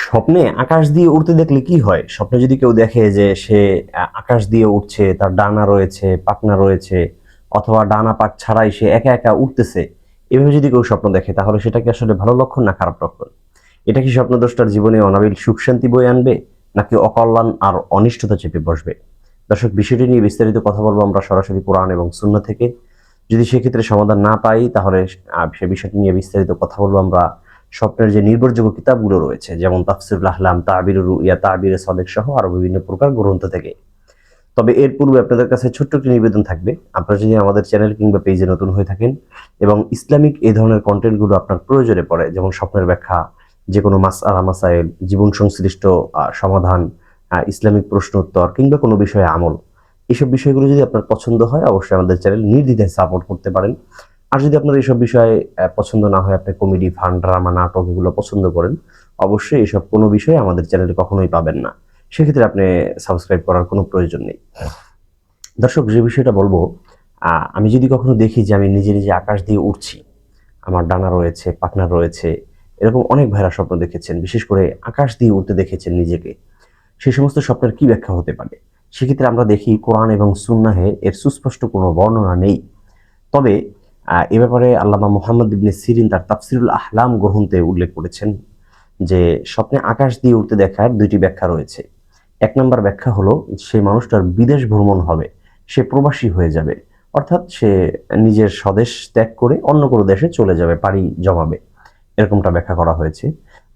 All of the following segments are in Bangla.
স্বপ্নে আকাশ দিয়ে উড়তে দেখলে কি হয়? স্বপ্নে যদি কেউ দেখে যে সে আকাশ দিয়ে উড়ছে, তার ডানা রয়েছে, পাখনা রয়েছে, অথবা ডানা পাখ ছাড়াই সে একা একা উড়তেছে, এভাবে যদি কেউ স্বপ্ন দেখে তাহলে সেটা কি আসলে ভালো লক্ষণ না খারাপ লক্ষণ? এটা কি স্বপ্নদ্রষ্টার জীবনে অনাবিল সুখ শান্তি বয়ে আনবে, নাকি অকল্যাণ আর অনিষ্টতা চেপে বসবে? দর্শক, বিষয়টি নিয়ে বিস্তারিত কথা বলবো আমরা সরাসরি কোরআন এবং সুন্নাহ থেকে। যদি সেক্ষেত্রে সমাধান না পাই তাহলে সে বিষয়টি নিয়ে বিস্তারিত কথা বলবো আমরা স্বপ্নের যে নির্ভরযোগ্য কিতাবগুলো রয়েছে, যেমন তাফসীরুল আহলাম, তাবিরুর রুইয়া, তাবিরে সাদেক সহ আরো বিভিন্ন প্রকার গ্রন্থ থেকে। তবে এর পূর্বে আপনাদের কাছে ছোট্ট একটি নিবেদন থাকবে, আপনারা যদি আমাদের চ্যানেল কিংবা পেজে নতুন হয়ে থাকেন এবং ইসলামিক এই ধরনের কন্টেন্টগুলো আপনার প্রয়োজনে পড়ে, যেমন স্বপ্নের ব্যাখ্যা, যে কোনো মাসআলা মাসাইল, জীবন সংশ্লিষ্ট সমাধান, ইসলামিক প্রশ্ন উত্তর কিংবা কোনো বিষয়ে আমল, এইসব বিষয়গুলো যদি আপনার পছন্দ হয় অবশ্যই আমাদের চ্যানেল নির্দ্বিধায় সাপোর্ট করতে পারেন। আর যদি আপনার এইসব বিষয়ে পছন্দ না হয়, আপনি কমেডি, ফান, ড্রামা, নাটক এগুলো পছন্দ করেন, অবশ্যই এসব কোনো বিষয়ে আমাদের চ্যানেলে কখনোই পাবেন না। সেক্ষেত্রে আপনি সাবস্ক্রাইব করার কোনো প্রয়োজন নেই। দর্শক, যে বিষয়টা বলবো, আমি যদি কখনো দেখি যে আমি নিজে নিজে আকাশ দিয়ে উড়ছি, আমার ডানা রয়েছে, পাখনা রয়েছে, এরকম অনেক ভাইরা স্বপ্ন দেখেছেন, বিশেষ করে আকাশ দিয়ে উড়তে দেখেছেন নিজেকে, সেই সমস্ত স্বপ্নের কি ব্যাখ্যা হতে পারে? সেক্ষেত্রে আমরা দেখি কোরআন এবং সুন্নাহে এর সুস্পষ্ট কোনো বর্ণনা নেই। তবে এ ব্যাপারে আল্লামা মুহাম্মদ ইবনে সিরিন তার তাফসীরুল আহলাম গ্রন্থে উল্লেখ করেছেন যে স্বপ্নে আকাশ দিয়ে উড়তে দেখার দুইটি ব্যাখ্যা রয়েছে। এক নম্বর ব্যাখ্যা হলো, সেই মানুষটার বিদেশ ভ্রমণ হবে, সে প্রবাসী হয়ে যাবে, অর্থাৎ সে নিজের স্বদেশ ত্যাগ করে অন্য কোনো দেশে চলে যাবে, পাড়ি জমাবে, এরকমটা ব্যাখ্যা করা হয়েছে।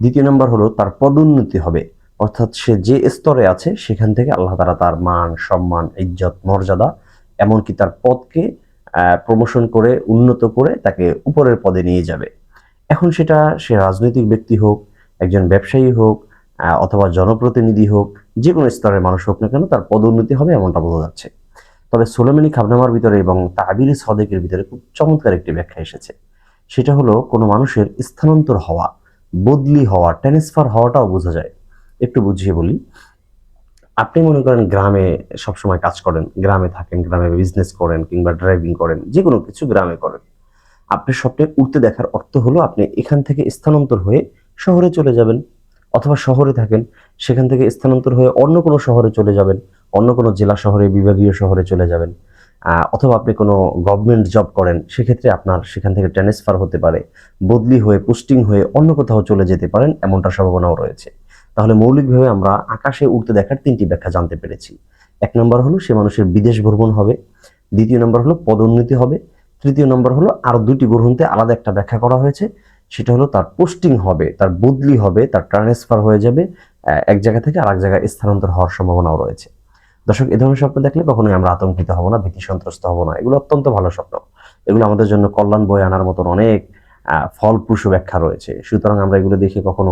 দ্বিতীয় নম্বর হলো, তার পদোন্নতি হবে, অর্থাৎ সে যে স্তরে আছে সেখান থেকে আল্লাহ তাআলা তার মান, সম্মান, ইজ্জত, মর্যাদা, এমনকি তার পদকে প্রমোশন করে, উন্নত করে তাকে উপরের পদে নিয়ে যাবে। এখন সেটা সে রাজনৈতিক ব্যক্তি হোক, একজন ব্যবসায়ী হোক, অথবা জনপ্রতিনিধি হোক, যে কোনো স্তরের মানুষ হোক না কেন, তার পদোন্নতি হবে এমনটা বোঝা যাচ্ছে। তবে সুলেমানি খাবনামার ভিতরে এবং তাবিরে সদেকের ভিতরে খুব চমৎকার একটি ব্যাখ্যা এসেছে। সেটা হলো, কোনো মানুষের স্থানান্তর হওয়া, বদলি হওয়া, ট্রান্সফার হওয়াটাও বোঝা যায়। একটু বুঝিয়ে বলি। আপনি মনে করেন গ্রামে সবসময় কাজ করেন, গ্রামে থাকেন, গ্রামে বিজনেস করেন কিংবা ড্রাইভিং করেন, যে কোনো কিছু গ্রামে করেন। আপনি স্বপ্নে উঠতে দেখার অর্থ হলো আপনি এখান থেকে স্থানান্তর হয়ে শহরে চলে যাবেন, অথবা শহরে থাকেন, সেখান থেকে স্থানান্তর হয়ে অন্য কোনো শহরে চলে যাবেন, অন্য কোনো জেলা শহরে, বিভাগীয় শহরে চলে যাবেন। অথবা আপনি কোনো গভর্নমেন্ট জব করেন, সেক্ষেত্রে আপনার সেখান থেকে ট্রান্সফার হতে পারে, বদলি হয়ে, পোস্টিং হয়ে অন্য কোথাও চলে যেতে পারেন, এমনটা সম্ভাবনাও রয়েছে। তাহলে মৌলিকভাবে আমরা আকাশে উঠতে দেখার তিনটি ব্যাখ্যা জানতে পেরেছি। এক নম্বর হলো, সে মানুষের বিদেশ ভ্রমণ হবে। দ্বিতীয় নম্বর হলো পদোন্নতি হবে। তৃতীয় নম্বর হলো, আরো দুইটি গ্রন্থে আলাদা একটা ব্যাখ্যা করা হয়েছে, সেটা হলো তার পোস্টিং হবে, তার বদলি হবে, তার ট্রান্সফার হয়ে যাবে, এক জায়গা থেকে আরেক জায়গায় স্থানান্তর হওয়ার সম্ভাবনাও রয়েছে। দর্শক, এ ধরনের স্বপ্ন দেখলে কখনোই আমরা আতঙ্কিত হব না, ভীতি সন্ত্রস্ত হব না। এগুলো অত্যন্ত ভালো স্বপ্ন। এগুলো আমাদের জন্য কল্যাণ বয়ে আনার মতন অনেক ফলপ্রসূ ব্যাখ্যা রয়েছে। সুতরাং আমরা এগুলো দেখে কখনো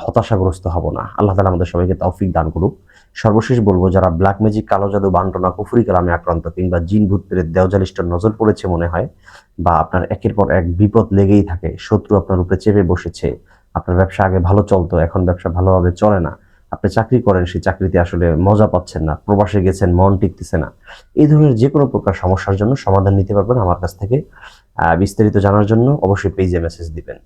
হতাশাগ্রস্ত হব না। আল্লাহ তাআলা আমাদের সবাইকে তৌফিক দান করুক। সর্বশেষ বলবো, যারা ব্ল্যাক ম্যাজিক, কালো জাদু, বান্টনা, কুফরি কালামে আক্রান্ত, কিংবা জিন ভূত প্রেত দেওজালিষ্টের নজর পড়েছে মনে হয়, বা আপনার একের পর এক বিপদ লেগেই থাকে, শত্রু আপনার উপরে চেপে বসেছে, আপনার ব্যবসা আগে ভালো চলতো, এখন ব্যবসা ভালোভাবে চলে না, আপনি চাকরি করেন, সেই চাকরিতে আসলে মজা পাচ্ছেন না, প্রবাসে গেছেন, মন টিকতেছে না, এই ধরনের যে কোনো প্রকার সমস্যার জন্য সমাধান নিতে পারবেন আমার কাছ থেকে। বিস্তারিত জানার জন্য অবশ্যই পেজে মেসেজ দিবেন।